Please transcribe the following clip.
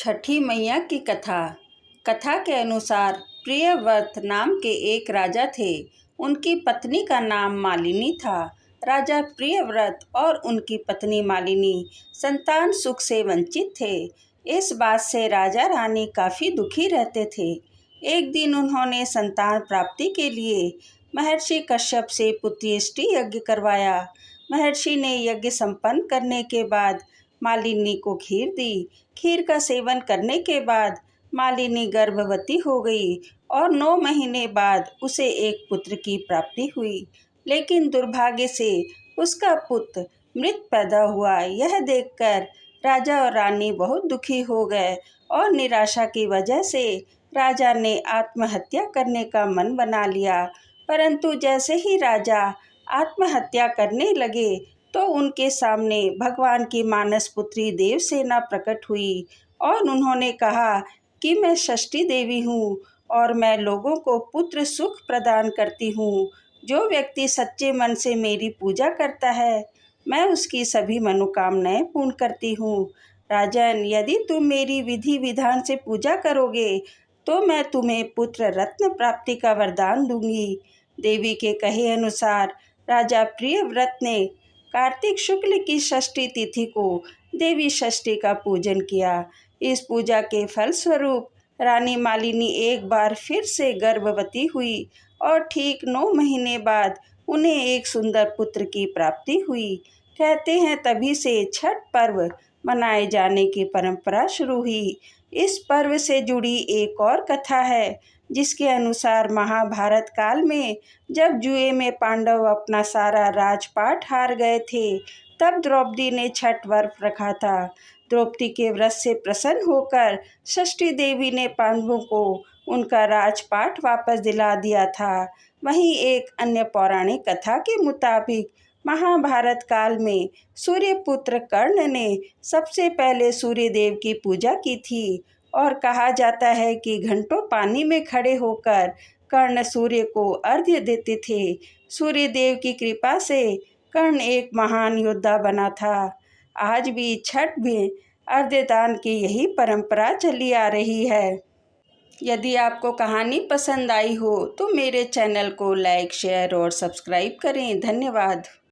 छठी मैया की कथा। कथा के अनुसार प्रियव्रत नाम के एक राजा थे। उनकी पत्नी का नाम मालिनी था। राजा प्रियव्रत और उनकी पत्नी मालिनी संतान सुख से वंचित थे। इस बात से राजा रानी काफ़ी दुखी रहते थे। एक दिन उन्होंने संतान प्राप्ति के लिए महर्षि कश्यप से पुत्रेष्टि यज्ञ करवाया। महर्षि ने यज्ञ संपन्न करने के बाद मालिनी को खीर दी। खीर का सेवन करने के बाद मालिनी गर्भवती हो गई और 9 महीने बाद उसे एक पुत्र की प्राप्ति हुई। लेकिन दुर्भाग्य से उसका पुत्र मृत पैदा हुआ। यह देखकर राजा और रानी बहुत दुखी हो गए और निराशा की वजह से राजा ने आत्महत्या करने का मन बना लिया। परंतु जैसे ही राजा आत्महत्या करने लगे तो उनके सामने भगवान की मानस पुत्री देवसेना प्रकट हुई और उन्होंने कहा कि मैं षष्ठी देवी हूँ और मैं लोगों को पुत्र सुख प्रदान करती हूँ। जो व्यक्ति सच्चे मन से मेरी पूजा करता है मैं उसकी सभी मनोकामनाएं पूर्ण करती हूँ। राजन, यदि तुम मेरी विधि विधान से पूजा करोगे तो मैं तुम्हें पुत्र रत्न प्राप्ति का वरदान दूंगी। देवी के कहे अनुसार राजा प्रियव्रत ने कार्तिक शुक्ल की षष्ठी तिथि को देवी षष्ठी का पूजन किया। इस पूजा के फलस्वरूप रानी मालिनी एक बार फिर से गर्भवती हुई और ठीक 9 महीने बाद उन्हें एक सुंदर पुत्र की प्राप्ति हुई। कहते हैं तभी से छठ पर्व मनाए जाने की परंपरा शुरू हुई। इस पर्व से जुड़ी एक और कथा है जिसके अनुसार महाभारत काल में जब जुए में पांडव अपना सारा राजपाट हार गए थे तब द्रौपदी ने छठ व्रत रखा था। द्रौपदी के व्रत से प्रसन्न होकर षष्ठी देवी ने पांडवों को उनका राजपाट वापस दिला दिया था। वहीं एक अन्य पौराणिक कथा के मुताबिक महाभारत काल में सूर्यपुत्र कर्ण ने सबसे पहले सूर्यदेव की पूजा की थी और कहा जाता है कि घंटों पानी में खड़े होकर कर्ण सूर्य को अर्घ्य देते थे। सूर्यदेव की कृपा से कर्ण एक महान योद्धा बना था। आज भी छठ में अर्घ्यदान की यही परंपरा चली आ रही है। यदि आपको कहानी पसंद आई हो तो मेरे चैनल को लाइक, शेयर और सब्सक्राइब करें। धन्यवाद।